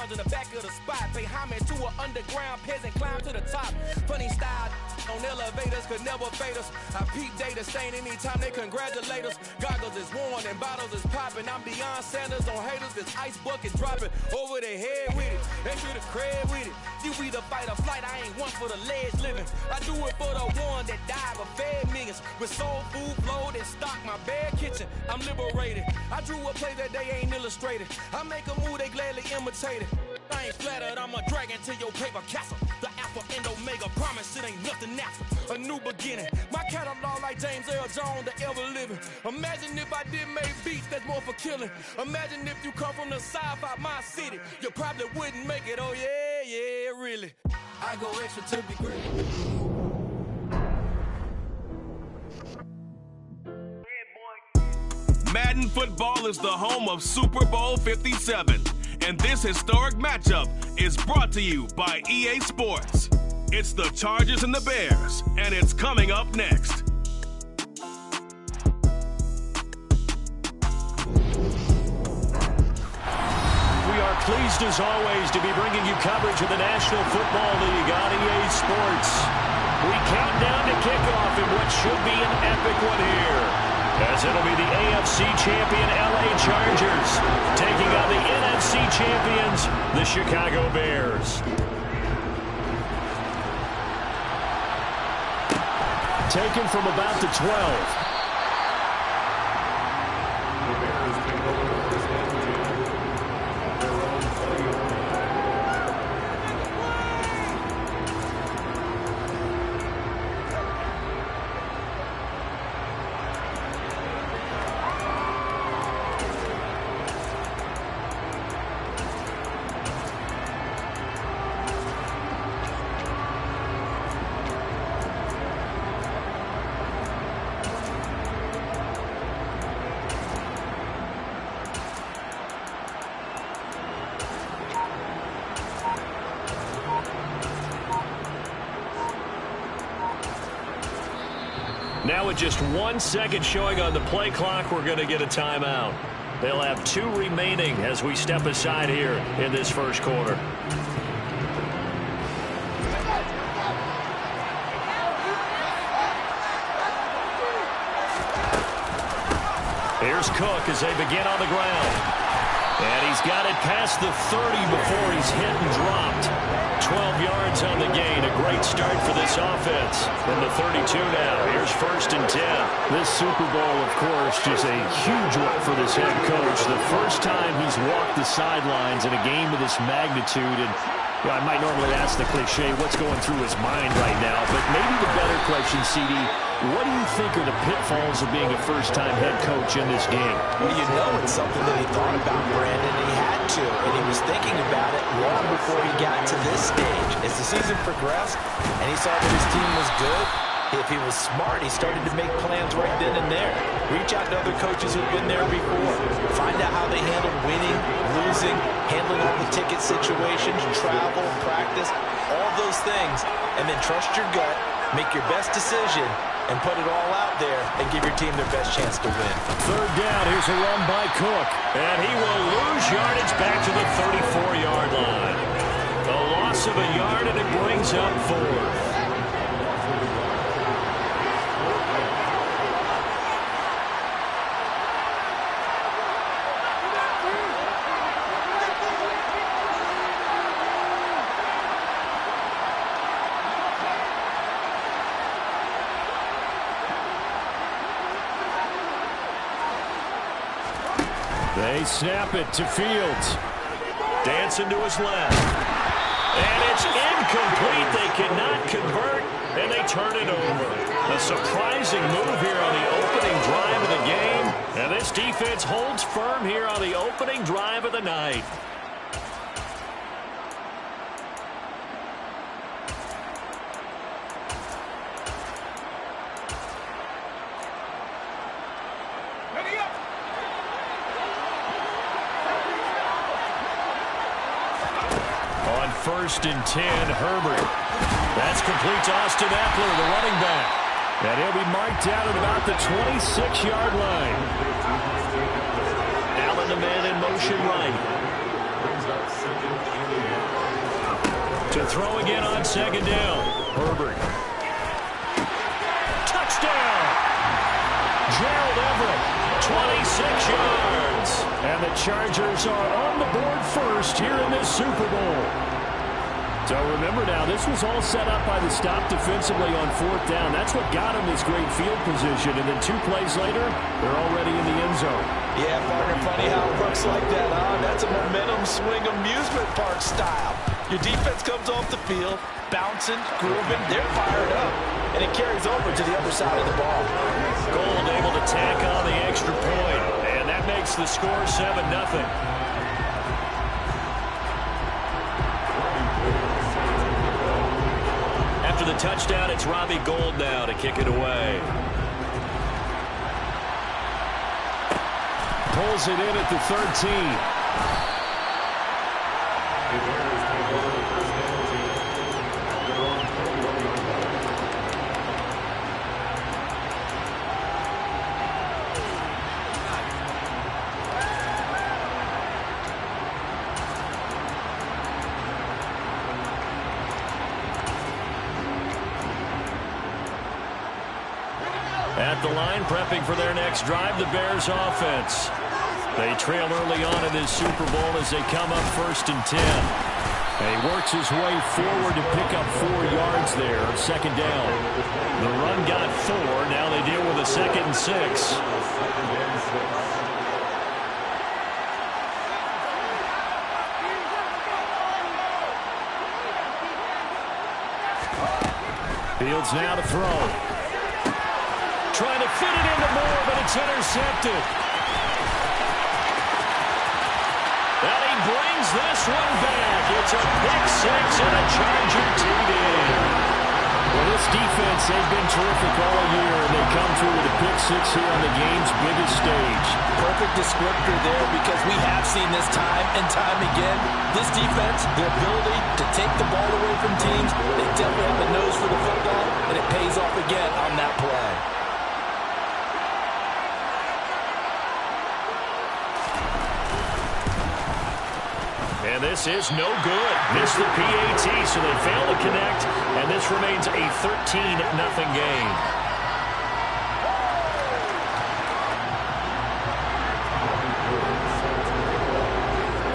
lounge in the back of the spot. Pay homage to an underground peasant, climb to the top. Funny style on elevators could never fade us. I peep data stain anytime they congratulate us. Goggles is worn and bottles is popping. I'm beyond Sanders on haters. This ice bucket dropping over their head with it. Extra the cred with it. You either fight or flight. I ain't one for the ledge living. I do it for the one that died but fed millions. With soul food flowed and stock my bare kitchen. I'm liberated. I drew a play that they ain't illustrated. I make a move they gladly imitate it. I ain't flattered, I'm a dragon to your paper castle. The Alpha and Omega, promise it ain't nothing natural. A new beginning, my catalog like James Earl Jones, the ever living. Imagine if I did make beats that's more for killing. Imagine if you come from the south out my city. You probably wouldn't make it, oh yeah, yeah, really. I go extra to be great. Madden Football is the home of Super Bowl 57. And this historic matchup is brought to you by EA Sports. It's the Chargers and the Bears, and it's coming up next. We are pleased as always to be bringing you coverage of the National Football League on EA Sports. We count down to kickoff in what should be an epic one here, as it'll be the AFC champion LA Chargers taking on the NFC champions, the Chicago Bears. Taken from about the 12. Now with just 1 second showing on the play clock, we're going to get a timeout. They'll have 2 remaining as we step aside here in this first quarter. Here's Cook as they begin on the ground. And he's got it past the 30 before he's hit and dropped. 12 yards on the gain. A great start for this offense. From the 32 now. Here's 1st and 10. This Super Bowl, of course, is a huge one for this head coach. The first time he's walked the sidelines in a game of this magnitude. And I might normally ask the cliche, what's going through his mind right now? But maybe the better question, CD, what do you think are the pitfalls of being a first-time head coach in this game? Well, you know it's something that he thought about, Brandon, and he had to, and he was thinking about it long before he got to this stage. As the season progressed and he saw that his team was good, if he was smart, he started to make plans right then and there. Reach out to other coaches who've been there before. Find out how they handled winning, losing, handling all the ticket situations, travel, practice, all those things, and then trust your gut, make your best decision, and put it all out there and give your team their best chance to win. 3rd down, here's a run by Cook. And he will lose yardage back to the 34-yard line. A loss of a yard, and it brings up 4th. They snap it to Fields. Dancing to his left. And it's incomplete. They cannot convert, and they turn it over. A surprising move here on the opening drive of the game. And this defense holds firm here on the opening drive of the night. On 1st and 10, Herbert. That's complete to Austin Eckler, the running back. And he'll be marked down at about the 26-yard line. Allen, the man in motion right. throw again on second down. Herbert. Touchdown! Gerald Everett, 26 yards. And the Chargers are on the board first here in this Super Bowl. So remember now, this was all set up by the stop defensively on fourth down. That's what got him this great field position. And then 2 plays later, they're already in the end zone. Yeah, partner, funny how it works like that, huh? That's a momentum swing amusement park style. Your defense comes off the field, bouncing, grooving, they're fired up. And it carries over to the other side of the ball. Gold able to tack on the extra point. And that makes the score 7-0. After the touchdown, it's Robbie Gould now to kick it away. Pulls it in at the 13. At the line, prepping for their next drive, the Bears offense. They trail early on in this Super Bowl as they come up 1st and 10. And he works his way forward to pick up 4 yards there, 2nd down. The run got 4. Now they deal with a 2nd and 6. Fields now to throw. Trying to fit it into Moore, but it's intercepted. And he brings this one back. It's a pick 6 and a Charger TD. Well, this defense, they've been terrific all year, and they come through with a pick 6 here on the game's biggest stage. Perfect descriptor there, because we have seen this time and time again. This defense, the ability to take the ball away from teams, they definitely have a nose for the football, and it pays off again on that play. And this is no good. Missed the PAT, so they fail to connect, and this remains a 13-0 game.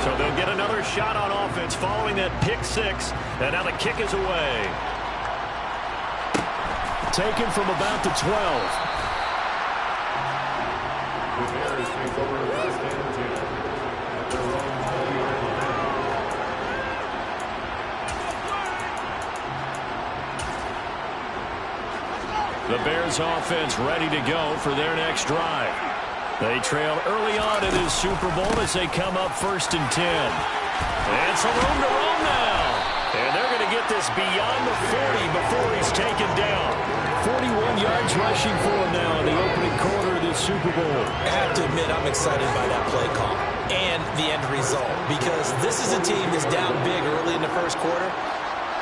So they'll get another shot on offense following that pick 6, and now the kick is away. Taken from about the 12. The Bears offense ready to go for their next drive. They trail early on in this Super Bowl as they come up 1st and 10. And some room to roam now. And they're going to get this beyond the 40 before he's taken down. 41 yards rushing for him now in the opening quarter of this Super Bowl. I have to admit, I'm excited by that play call and the end result, because this is a team that's down big early in the first quarter.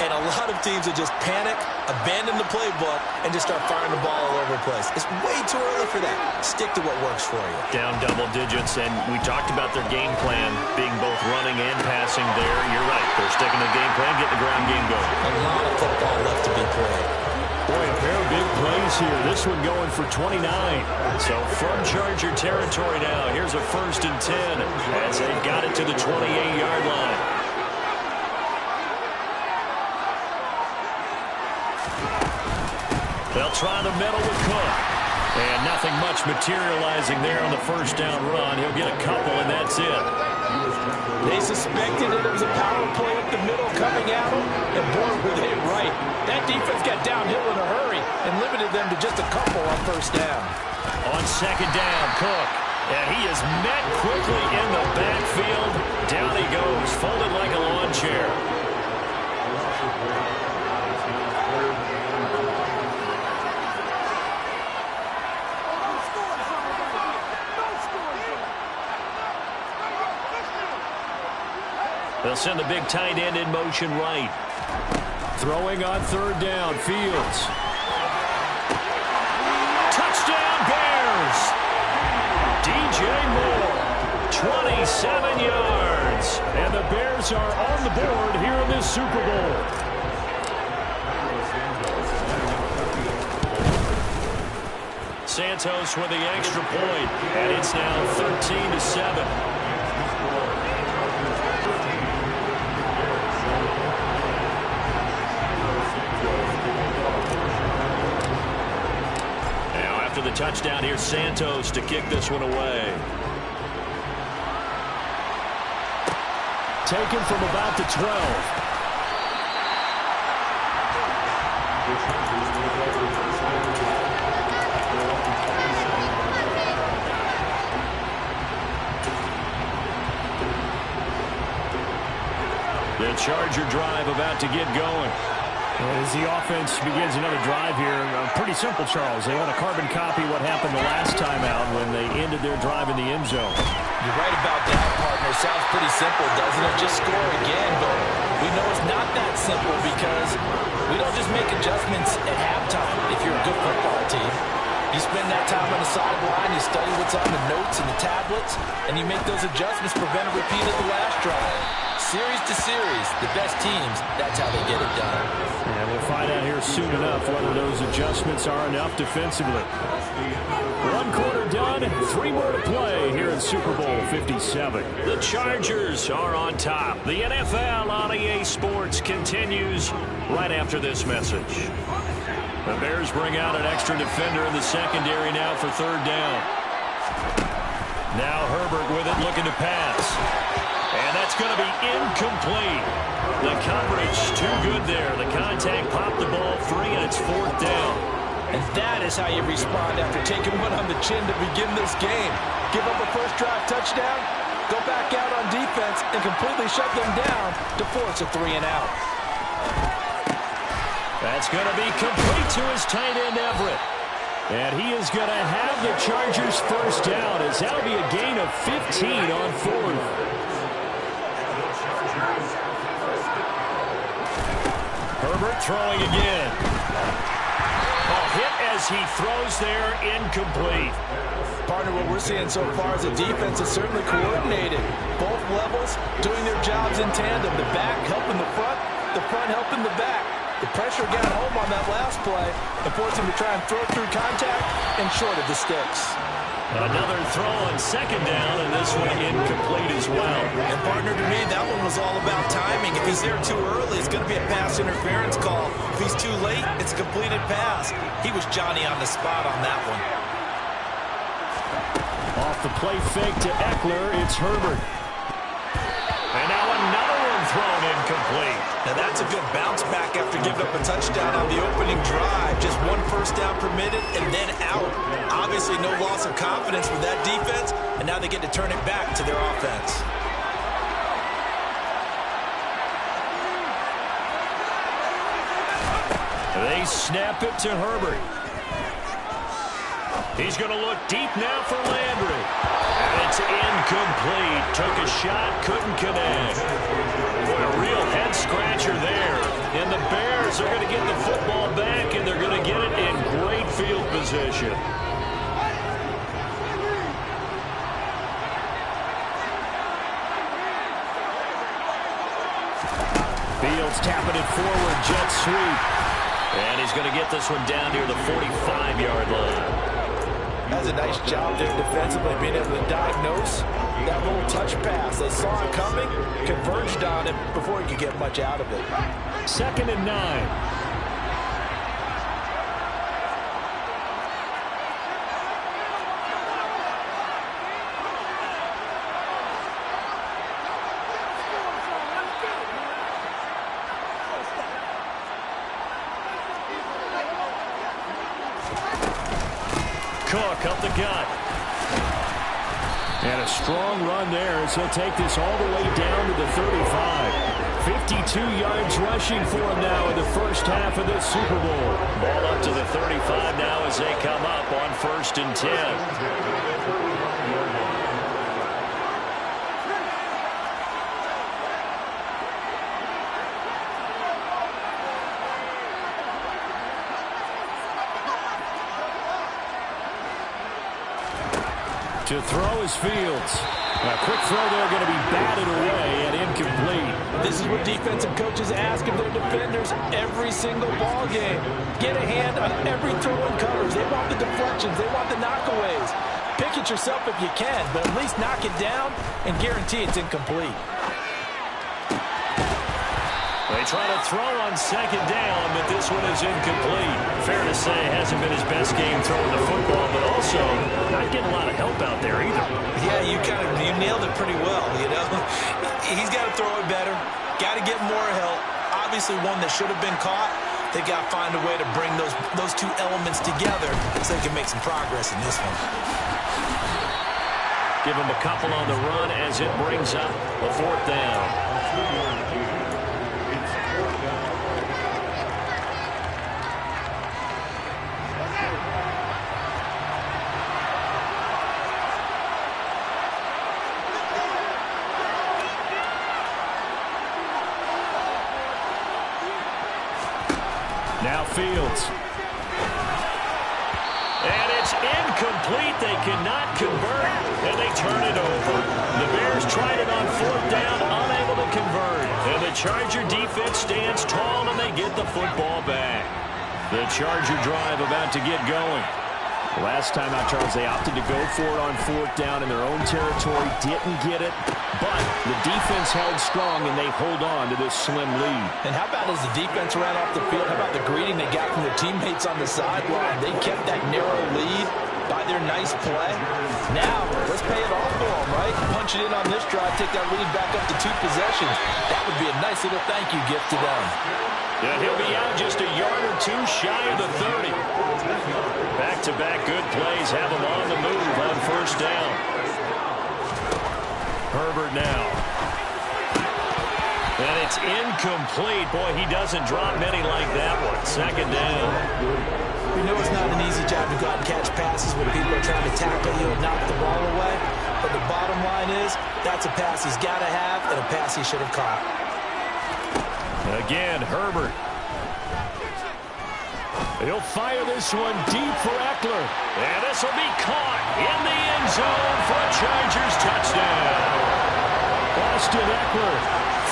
And a lot of teams will just panic, abandon the playbook, and just start firing the ball all over the place. It's way too early for that. Stick to what works for you. Down double digits, and we talked about their game plan being both running and passing there. You're right. They're sticking to the game plan, getting the ground game going. A lot of football left to be played. Boy, a pair of big plays here. This one going for 29. So from Charger territory now, here's a 1st and 10 as they've got it to the 28-yard line. They'll try the middle with Cook. And nothing much materializing there on the 1st down run. He'll get a couple, and that's it. They suspected it was a power play up the middle coming at them, and boy, were they right. That defense got downhill in a hurry and limited them to just a couple on 1st down. On 2nd down, Cook. And he is met quickly in the backfield. Down he goes, folded like a lawn chair. They'll send the big tight end in motion right. Throwing on 3rd down, Fields. Touchdown, Bears! DJ Moore, 27 yards. And the Bears are on the board here in this Super Bowl. Santos with the extra point, and it's now 13-7. The touchdown, here's Santos to kick this one away. Taken from about the 12. The Charger drive about to get going. As the offense begins another drive here, pretty simple, Charles. They want to carbon copy what happened the last time out when they ended their drive in the end zone. You're right about that, partner. Sounds pretty simple, doesn't it? Just score again, but we know it's not that simple because we don't just make adjustments at halftime if you're a good football team. You spend that time on the sideline, you study what's on the notes and the tablets, and you make those adjustments, prevent a repeat of the last drive. Series to series, the best teams, that's how they get it done. And we'll find out here soon enough whether those adjustments are enough defensively. 1 quarter done, 3 more to play here in Super Bowl 57. The Chargers are on top. The NFL on EA Sports continues right after this message. The Bears bring out an extra defender in the secondary now for 3rd down. Now Herbert with it, looking to pass. And that's going to be incomplete. The coverage too good there. The contact popped the ball free, and it's 4th down. And that is how you respond after taking one on the chin to begin this game. Give up a first drive touchdown, go back out on defense, and completely shut them down to force a 3-and-out. That's going to be complete to his tight end, Everett. And he is going to have the Chargers first down, as that'll be a gain of 15 on 4th. Herbert throwing again. A hit as he throws there, incomplete. Partner, what we're seeing so far is the defense is certainly coordinated. Both levels doing their jobs in tandem. The back helping the front helping the back. The pressure got home on that last play and forced him to try and throw through contact and short of the sticks. Another throw on 2nd down, and this one incomplete as well. And partner, to me, that one was all about timing. If he's there too early, it's going to be a pass interference call. If he's too late, it's a completed pass. He was Johnny on the spot on that one. Off the play fake to Eckler, it's Herbert. And now another one thrown incomplete. Now that's a good bounce back after giving up a touchdown on the opening drive. Just 1 first down permitted and then out. Obviously no loss of confidence with that defense, and now they get to turn it back to their offense. They snap it to Herbert. He's going to look deep now for Landry. And it's incomplete. Took a shot, couldn't connect. Boy, a real head-scratcher there. And the Bears are going to get the football back, and they're going to get it in great field position. Fields tapping it forward, jet sweep. And he's going to get this one down near the 45-yard line. That's a nice job there defensively, being able to diagnose that little touch pass. They saw it coming, converged on it before he could get much out of it. 2nd and 9. Cook up the gut. And a strong run there as he'll take this all the way down to the 35. 52 yards rushing for him now in the first half of this Super Bowl. Ball up to the 35 now as they come up on 1st and 10. To throw is Fields. A quick throw there going to be batted away and incomplete. This is what defensive coaches ask of their defenders every single ball game. Get a hand on every throw in coverage. They want the deflections. They want the knockaways. Pick it yourself if you can, but at least knock it down and guarantee it's incomplete. They try to throw on second down, but this one is incomplete. Fair to say, it hasn't been his best game throwing the football, but also not getting a lot of help out there either. Yeah, you nailed it pretty well, you know. He's got to throw it better, got to get more help. Obviously one that should have been caught. They got to find a way to bring those two elements together so they can make some progress in this one. Give him a couple on the run as it brings up a fourth down. Now Fields. And it's incomplete. They cannot convert, and they turn it over. The Bears tried it on fourth down, unable to convert. And the Charger defense stands tall, and they get the football back. The Charger drive about to get going. Last time out, Charles, they opted to go for it on fourth down in their own territory. Didn't get it, but the defense held strong, and they hold on to this slim lead. And how about as the defense ran off the field, how about the greeting they got from their teammates on the sideline? They kept that narrow lead by their nice play. Now, let's pay it off for them, right? Punch it in on this drive, take that lead back up to 2 possessions. That would be a nice little thank you gift to them. Yeah, he'll be out just a yard or two shy of the 30. Back-to-back good plays have him on the move on first down. Herbert now. And it's incomplete. Boy, he doesn't drop many like that one. Second down. We know it's not an easy job to go out and catch passes when people are trying to tackle you and knock the ball away. But the bottom line is, that's a pass he's got to have and a pass he should have caught. Again, Herbert. He'll fire this one deep for Eckler. And this will be caught in the end zone for a Chargers touchdown. Austin Eckler,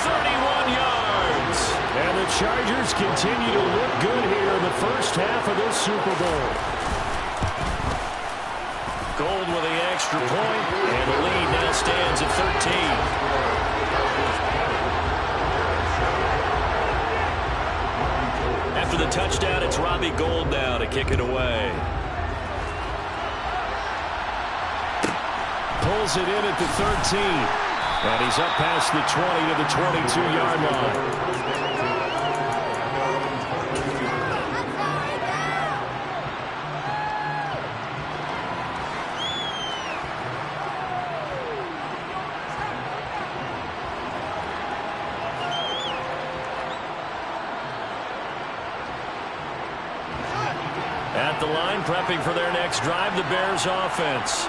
31 yards. And the Chargers continue to look good here in the first half of this Super Bowl. Gold with the extra point, and the lead now stands at 13. After the touchdown, it's Robbie Gould now to kick it away. Pulls it in at the 13. And he's up past the 20 to the 22-yard line. At the line, prepping for their next drive, the Bears offense.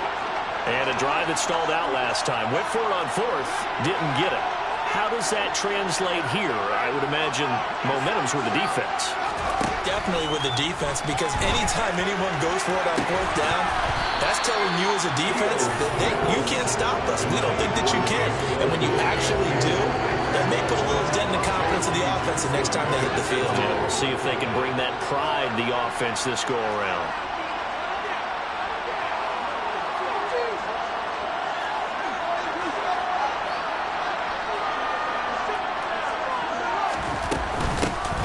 And a drive that stalled out last time. Went for it on fourth, didn't get it. How does that translate here? I would imagine momentum's with the defense. Definitely with the defense, because anytime anyone goes for it on fourth down, that's telling you as a defense that you can't stop us. We don't think that you can. And when you actually do, that may put a little dent in the confidence of the offense the next time they hit the field. Yeah, we'll see if they can bring that pride to the offense this go-around.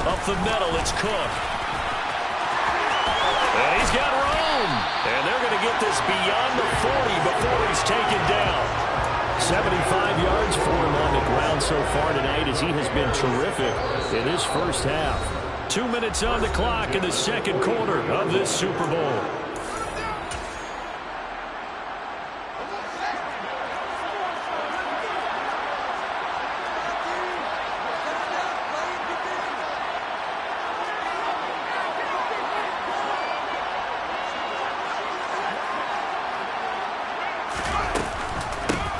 Up the middle, it's Cook. And he's got room. And they're going to get this beyond the 40 before he's taken down. 75 yards for him on the ground so far tonight as he has been terrific in this first half. 2 minutes on the clock in the second quarter of this Super Bowl.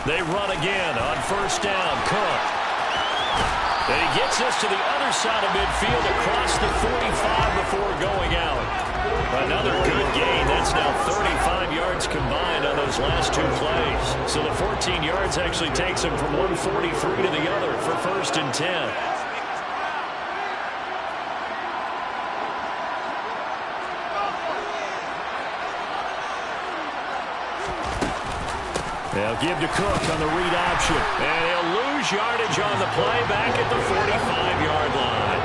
They run again on first down. Cook. And he gets us to the other side of midfield across the 45 before going out. Another good gain. That's now 35 yards combined on those last two plays. So the 14 yards actually takes him from 143 to the other for 1st and 10. They'll give to Cook on the read option. And he'll lose yardage on the play back at the 45-yard line.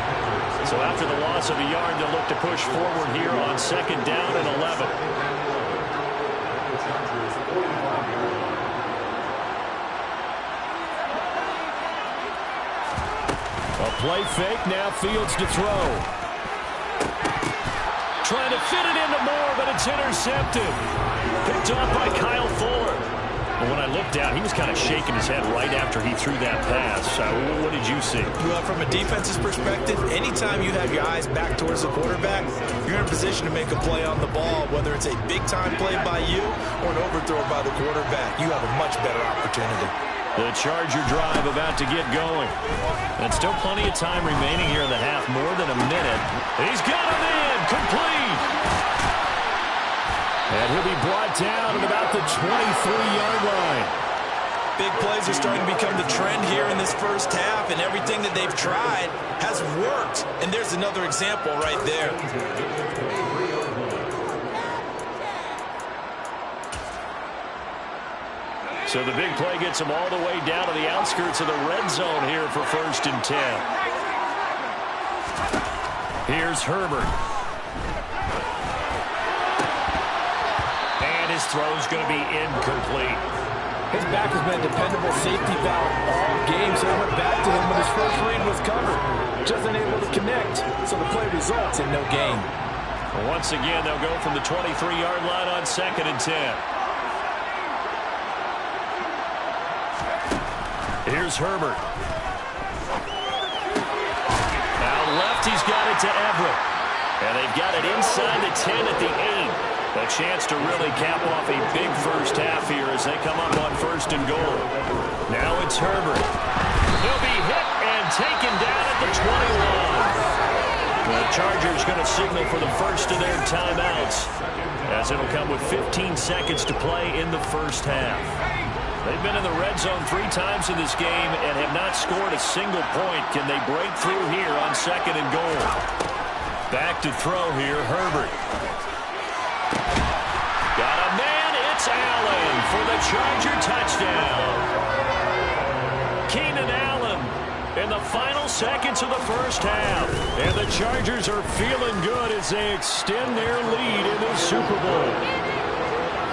So after the loss of a yard, they'll look to push forward here on 2nd down and 11. A play fake, now Fields to throw. Trying to fit it into Moore, but it's intercepted. Picked off by Kyle Fuller. When I looked down, he was kind of shaking his head right after he threw that pass. What did you see? Well, from a defense's perspective, anytime you have your eyes back towards the quarterback, you're in a position to make a play on the ball, whether it's a big-time play by you or an overthrow by the quarterback. You have a much better opportunity. The Charger drive about to get going. And still plenty of time remaining here in the half, more than a minute. He's got him in, complete. And he'll be brought down at about the 23-yard line. Big plays are starting to become the trend here in this first half, and everything that they've tried has worked. And there's another example right there. So the big play gets them all the way down to the outskirts of the red zone here for 1st and 10. Here's Herbert. His throw's going to be incomplete. His back has been a dependable safety valve all game, so he went back to him when his first read was covered. Just unable to connect, so the play results in no gain. Well, once again, they'll go from the 23-yard line on 2nd and 10. Here's Herbert. Out left, he's got it to Everett. And they've got it inside the 10 at the 8. A chance to really cap off a big first half here as they come up on 1st and goal. Now it's Herbert. He'll be hit and taken down at the 21. The Chargers going to signal for the first of their timeouts, as it'll come with 15 seconds to play in the first half. They've been in the red zone 3 times in this game and have not scored a single point. Can they break through here on 2nd and goal? Back to throw here, Herbert. Got a man, it's Allen for the Charger touchdown. Keenan Allen in the final seconds of the first half. And the Chargers are feeling good as they extend their lead in the Super Bowl.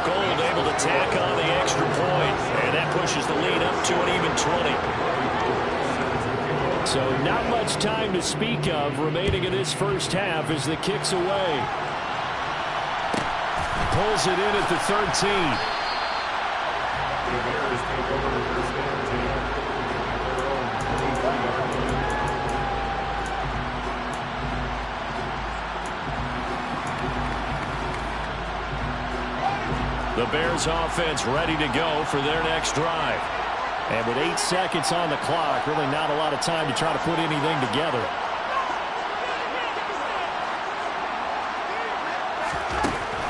Gold able to tack on the extra point, and that pushes the lead up to an even 20. So not much time to speak of remaining in this first half as the kick's away. Pulls it in at the 13. The Bears offense ready to go for their next drive. And with 8 seconds on the clock, really not a lot of time to try to put anything together.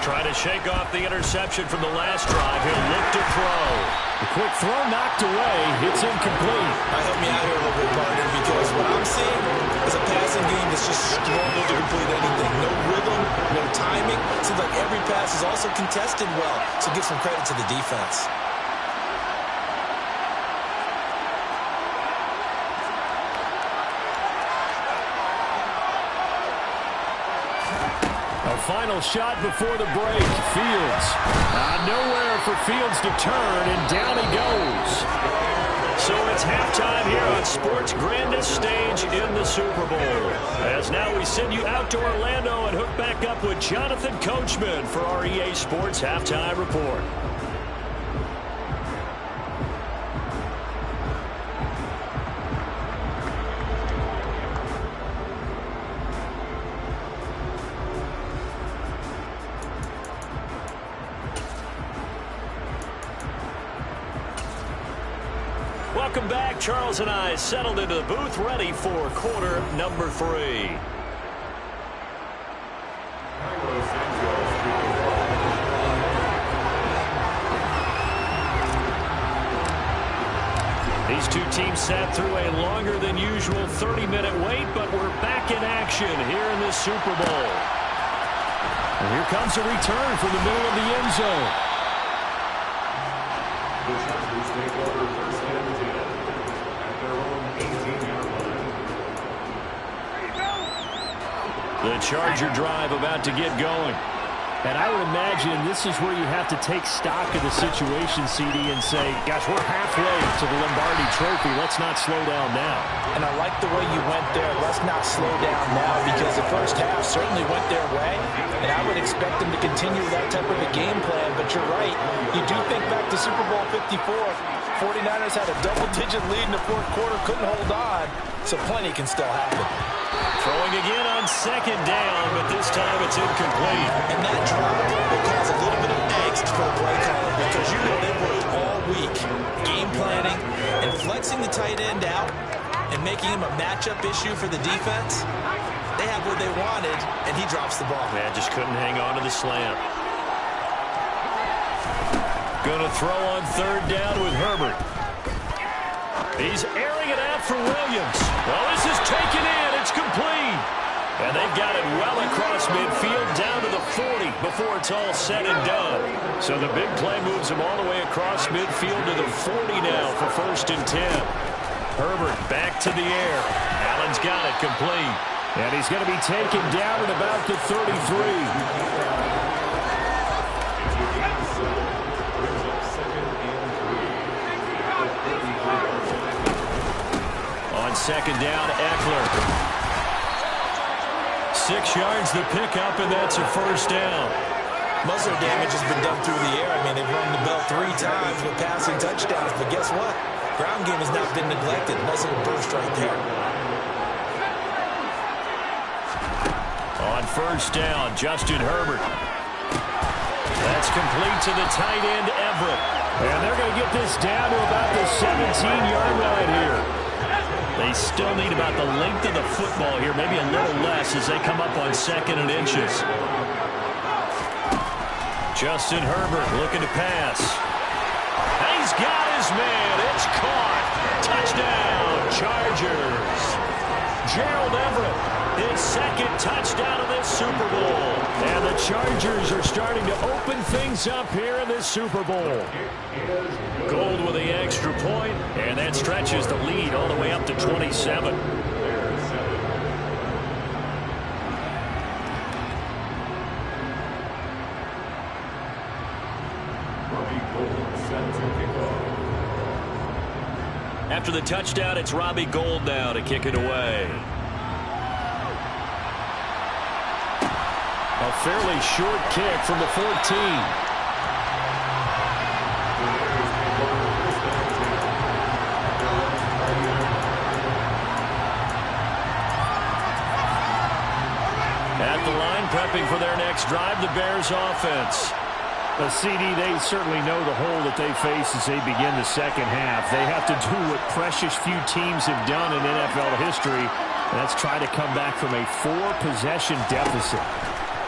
Trying to shake off the interception from the last drive. He'll look to throw. The quick throw knocked away. It's incomplete. Help me out here a little bit, partner, because what I'm seeing is a passing game that's just struggled to complete anything. No rhythm, no timing. Seems like every pass is also contested well, so give some credit to the defense. Final shot before the break. Fields. Nowhere for Fields to turn, and down he goes. So it's halftime here on sports' grandest stage in the Super Bowl. As now we send you out to Orlando and hook back up with Jonathan Coachman for our EA Sports Halftime Report. Welcome back. Charles and I settled into the booth, ready for quarter number 3. These two teams sat through a longer than usual 30-minute wait, but we're back in action here in the Super Bowl. And here comes a return from the middle of the end zone. The Chargers take over first and 10 at their own 18-yard line. The Charger drive about to get going. And I would imagine this is where you have to take stock of the situation, CD, and say, gosh, we're halfway to the Lombardi Trophy. Let's not slow down now. And I like the way you went there. Let's not slow down now, because the first half certainly went their way, and I would expect them to continue that type of a game plan. But you're right. You do think back to Super Bowl 54. 49ers had a double-digit lead in the fourth quarter, couldn't hold on, so plenty can still happen. Throwing again on second down, but this time it's incomplete. And that drop will cause a little bit of angst for the play caller, because you know they've worked all week game planning and flexing the tight end out and making him a matchup issue for the defense. They have what they wanted, and he drops the ball. Man, just couldn't hang on to the slam. Going to throw on third down with Herbert. He's airing it out for Williams. Well, this is taken in. It's complete. And they've got it well across midfield down to the 40 before it's all said and done. So the big play moves him all the way across midfield to the 40 now for first and 10. Herbert back to the air. Allen's got it complete. And he's going to be taken down at about the 33. On second down, Eckler. 6 yards the pickup, and that's a first down. Most of the damage has been done through the air. I mean, they've rung the bell 3 times with passing touchdowns, but guess what? Ground game has not been neglected. Nice little burst right there. On first down, Justin Herbert. That's complete to the tight end, Everett. And they're going to get this down to about the 17-yard line here. They still need about the length of the football here, maybe a little less as they come up on second and inches. Justin Herbert looking to pass. And he's got his man. It's caught. Touchdown, Chargers. Gerald Everett, his second touchdown of this Super Bowl. And the Chargers are starting to open things up here in this Super Bowl. Gold with the extra point, and that stretches the lead all the way up to 27. After the touchdown, it's Robbie Gould now to kick it away. A fairly short kick from the 14. At the line, prepping for their next drive, the Bears offense. CD, they certainly know the hole that they face as they begin the second half. They have to do what precious few teams have done in NFL history, and that's try to come back from a 4-possession deficit.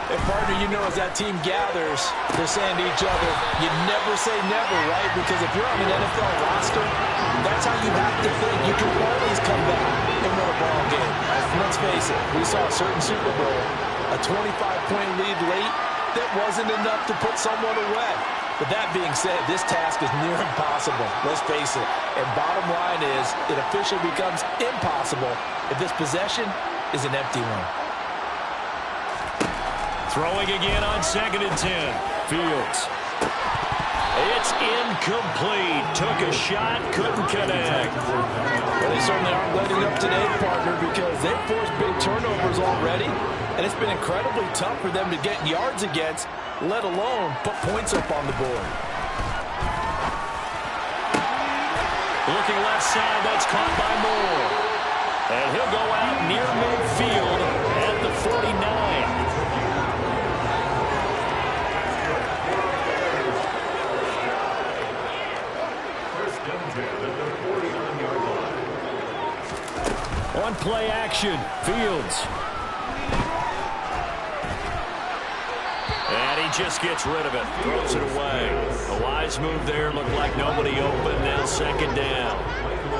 And partner, you know, as that team gathers, they're saying to each other, you never say never, right? Because if you're on an NFL roster, that's how you have to think. You can always come back and win a ball game. And let's face it, we saw a certain Super Bowl, a 25-point lead late, that wasn't enough to put someone away. But that being said, this task is near impossible, let's face it. And bottom line is, it officially becomes impossible if this possession is an empty one. Throwing again on second and 10. Fields. It's incomplete. Took a shot, couldn't connect. Well, they certainly aren't letting up today, partner, because they've forced big turnovers already, and it's been incredibly tough for them to get yards against, let alone put points up on the board. Looking left side, that's caught by Moore. And he'll go out near midfield at the 49. On play action, Fields. And he just gets rid of it, throws it away. A wise move there, looked like nobody open, now second down.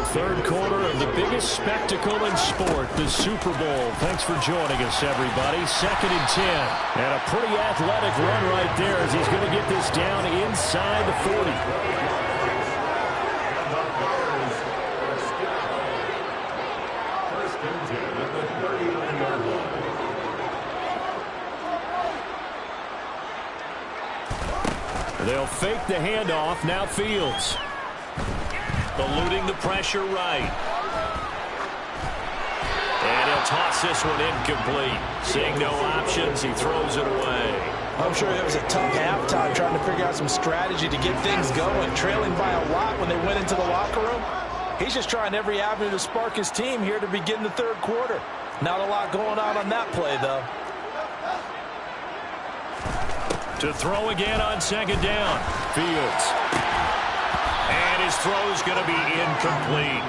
Third quarter of the biggest spectacle in sport, the Super Bowl. Thanks for joining us, everybody. 2nd and 10. And a pretty athletic run right there as he's going to get this down inside the 40. They'll fake the handoff. Now Fields. Eluding the pressure right. And he'll toss this one incomplete. Seeing no options, he throws it away. I'm sure it was a tough halftime trying to figure out some strategy to get things going. Trailing by a lot when they went into the locker room. He's just trying every avenue to spark his team here to begin the third quarter. Not a lot going on that play, though. To throw again on second down. Fields. And his throw's going to be incomplete.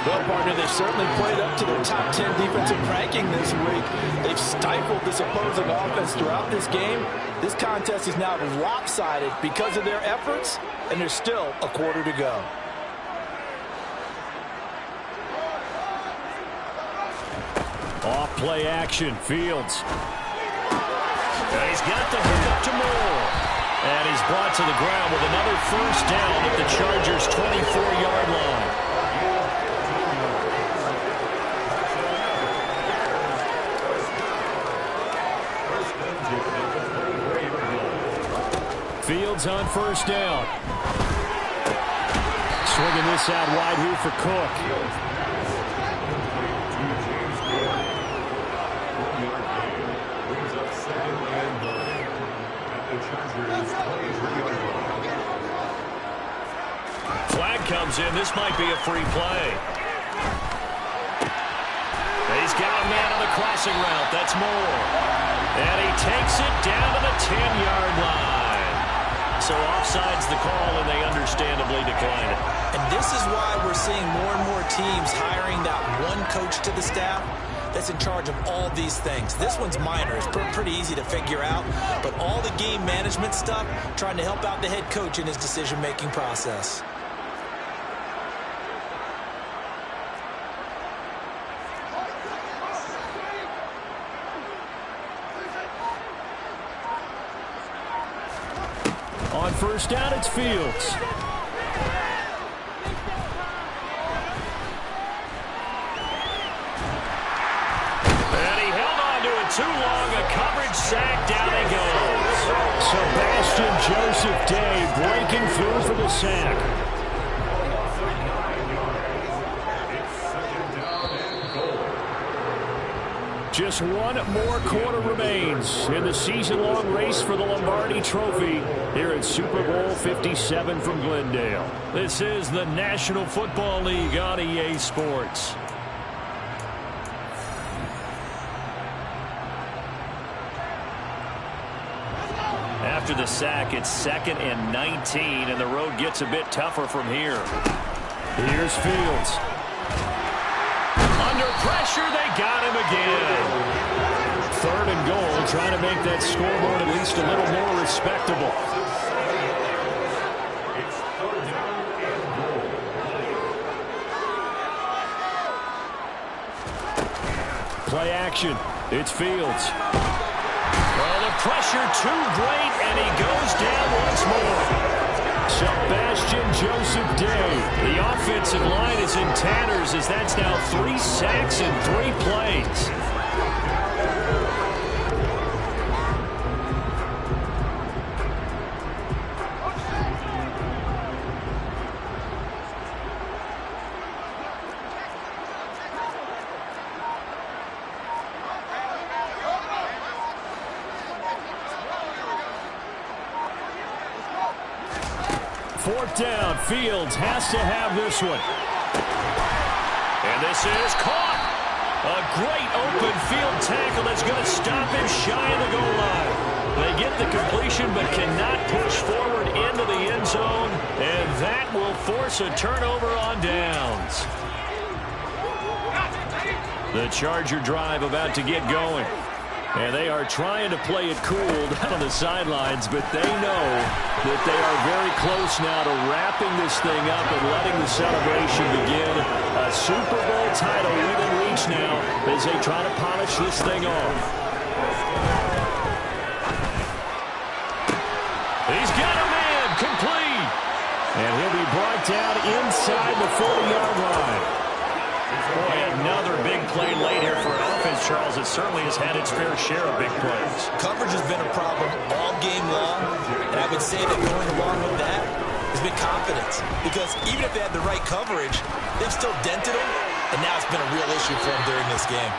Well, partner, they've certainly played up to their top 10 defensive ranking this week. They've stifled this opposing offense throughout this game. This contest is now lopsided because of their efforts, and there's still a quarter to go. Off play action. Fields. And he's got the hook up to Moore. And he's brought to the ground with another first down at the Chargers' 24-yard line. Fields on first down. Swinging this out wide here for Cook. Flag comes in. This might be a free play. He's got a man on the crossing route. That's Moore. And he takes it down to the 10-yard line. So offside's the call, and they understandably decline it. And this is why we're seeing more and more teams hiring that one coach to the staff that's in charge of all these things. This one's minor. It's pretty easy to figure out. But all the game management stuff, trying to help out the head coach in his decision-making process. On first down, it's Fields. And he held on to it too long. A coverage sack. Down he goes. Sebastian Joseph Day breaking through for the sack. Just one more quarter remains in the season-long race for the Lombardi Trophy here at Super Bowl 57 from Glendale. This is the National Football League on EA Sports. After the sack, it's 2nd and 19, and the road gets a bit tougher from here. Here's Fields. Under pressure, they got him again. 3rd and goal, trying to make that scoreboard at least a little more respectable. Play action. It's Fields. Well, the pressure too great, and he goes down once more. Sebastian Joseph Day. The offensive line is in tatters as that's now 3 sacks in 3 plays. Fourth down, Fields has to have this one. And this is caught. A great open field tackle that's going to stop him shy of the goal line. They get the completion but cannot push forward into the end zone, and that will force a turnover on downs. The Charger drive about to get going. And they are trying to play it cool down on the sidelines, but they know that they are very close now to wrapping this thing up and letting the celebration begin. A Super Bowl title within reach now as they try to polish this thing off. He's got a man, complete. And he'll be brought down inside the 40-yard line. Boy, another big play late here for an offense, Charles. It certainly has had its fair share of big plays. Coverage has been a problem all game long, and I would say that going along with that has been confidence. Because even if they had the right coverage, they've still dented them, and now it's been a real issue for them during this game.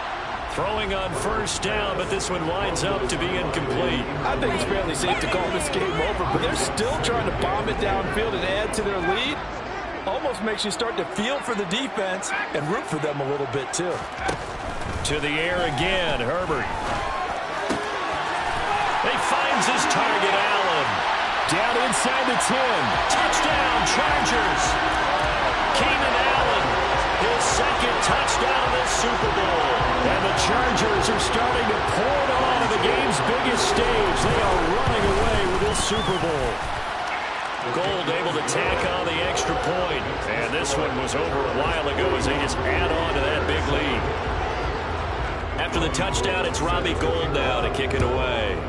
Throwing on first down, but this one winds up to be incomplete. I think it's fairly safe to call this game over, but they're still trying to bomb it downfield and add to their lead. Almost makes you start to feel for the defense and root for them a little bit, too. To the air again, Herbert. He finds his target, Allen. Down inside the 10. Touchdown, Chargers. Keenan Allen, his second touchdown of this Super Bowl. And the Chargers are starting to pour it on to the game's biggest stage. They are running away with this Super Bowl. Gold able to tack on the extra point. And this one was over a while ago as they just add on to that big lead. After the touchdown, it's Robbie Gould now to kick it away.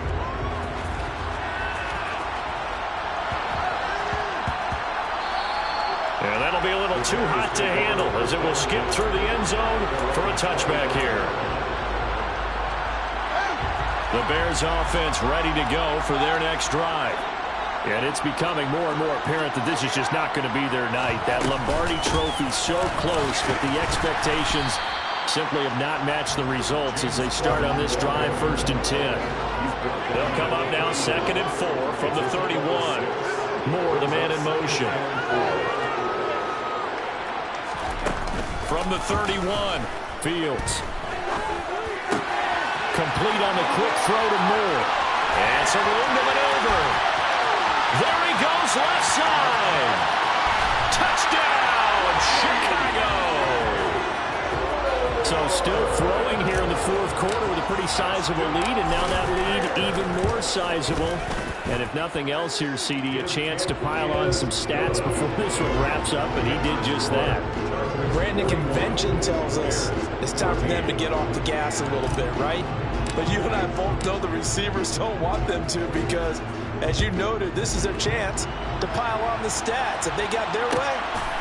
And that'll be a little too hot to handle as it will skip through the end zone for a touchback here. The Bears offense ready to go for their next drive. And it's becoming more and more apparent that this is just not going to be their night. That Lombardi Trophy so close, but the expectations simply have not matched the results as they start on this drive, 1st and 10. They'll come up now 2nd and 4 from the 31. Moore, the man in motion. From the 31, Fields. Complete on the quick throw to Moore. And some room to maneuver. There he goes, left side. Touchdown, Chicago. So still throwing here in the 4th quarter with a pretty sizable lead, and now that lead even more sizable. And if nothing else here, CD, a chance to pile on some stats before this one wraps up, and he did just that. Brandon, convention tells us it's time for them to get off the gas a little bit, right? But you and I both know the receivers don't want them to because, as you noted, this is their chance to pile on the stats. If they got their way,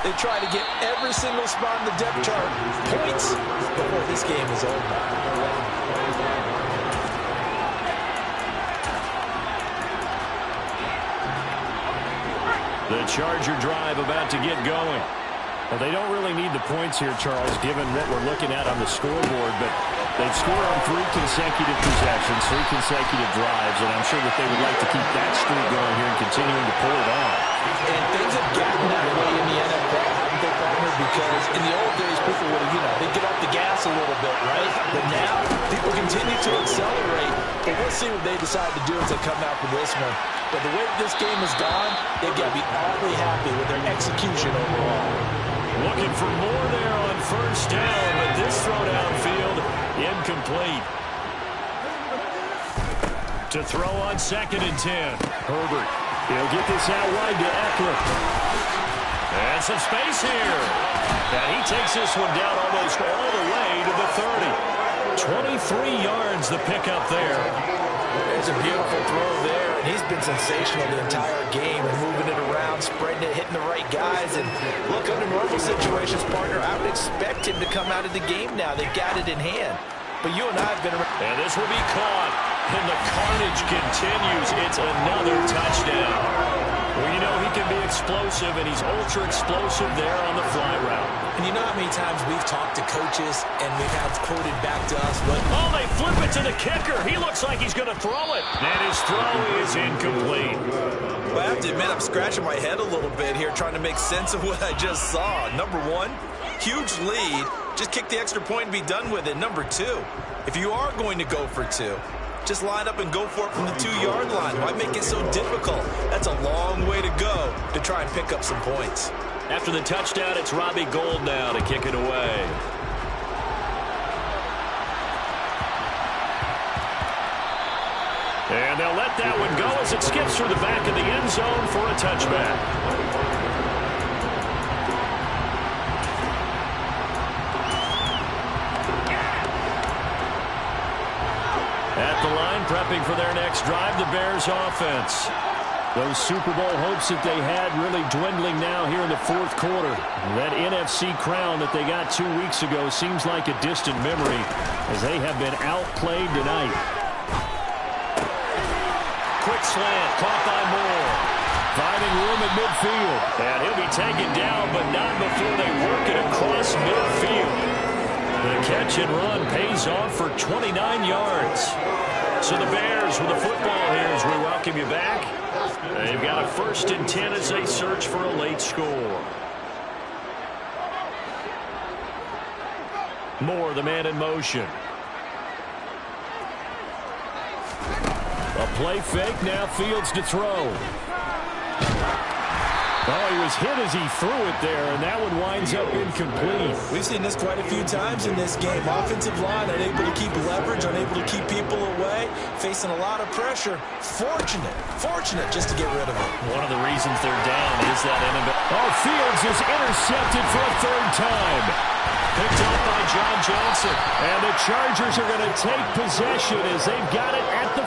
they try to get every single spot in the depth chart points before this game is over. The Charger drive about to get going. Well, they don't really need the points here, Charles, given what we're looking at on the scoreboard, but they've scored on 3 consecutive possessions, 3 consecutive drives, and I'm sure that they would like to keep that streak going here and continuing to pull it on. And things have gotten that way in the NFL, haven't they, partner? Because in the old days, people would, they'd get off the gas a little bit, right? But now, people continue to accelerate, but we'll see what they decide to do as they come out for this one. But the way this game has gone, they've got to be awfully happy with their execution overall. Looking for more there on first down, but this throw downfield, incomplete. To throw on 2nd and 10. Herbert, he'll get this out wide to Eckler. And some space here. And he takes this one down almost all the way to the 30. 23 yards the pickup there. There's a beautiful throw there, and he's been sensational the entire game and moving it around, spreading it, hitting the right guys. And look, under normal situations, partner, I would expect him to come out of the game now. They've got it in hand. But you and I have been around. And this will be caught, and the carnage continues. It's another touchdown. Well, you know he can be explosive, and he's ultra-explosive there on the fly route. And you know how many times we've talked to coaches, and we've had quoted back to us, but... Oh, they flip it to the kicker. He looks like he's going to throw it. And his throw is incomplete. Well, I have to admit, I'm scratching my head a little bit here trying to make sense of what I just saw. Number one, huge lead. Just kick the extra point and be done with it. Number two, if you are going to go for two, just line up and go for it from the 2-yard line. Why make it so difficult? That's a long way to go to try and pick up some points. After the touchdown, it's Robbie Gould now to kick it away. And they'll let that one go as it skips through the back of the end zone for a touchback. At the line, prepping for their next drive, the Bears offense. Those Super Bowl hopes that they had really dwindling now here in the fourth quarter. That NFC crown that they got 2 weeks ago seems like a distant memory as they have been outplayed tonight. Quick slant, caught by Moore. Finding room at midfield. And he'll be taken down, but not before they work it across midfield. The catch and run pays off for 29 yards. So the Bears with the football here as we welcome you back. They've got a 1st and 10 as they search for a late score. Moore, the man in motion. A play fake, now Fields to throw. Oh, he was hit as he threw it there, and that one winds up incomplete. We've seen this quite a few times in this game. Offensive line unable to keep leverage, unable to keep people away, facing a lot of pressure. Fortunate just to get rid of it. One of the reasons they're down is that inability. Oh, Fields is intercepted for a 3rd time. Picked up by John Johnson. And the Chargers are going to take possession as they've got it at the...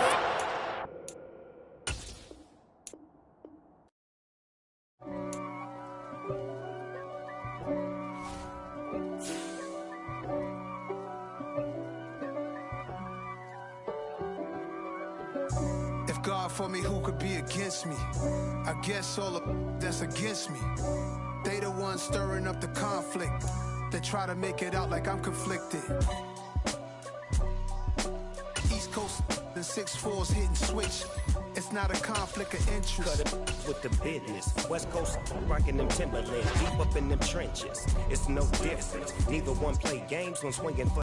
God for me, who could be against me? I guess all of that's against me. They the ones stirring up the conflict. They try to make it out like I'm conflicted. East Coast and 6'4s hitting switch. It's not a conflict of interest. Cut it with the business. West Coast rocking them Timberlands, deep up in them trenches. It's no difference. Neither one play games when swinging for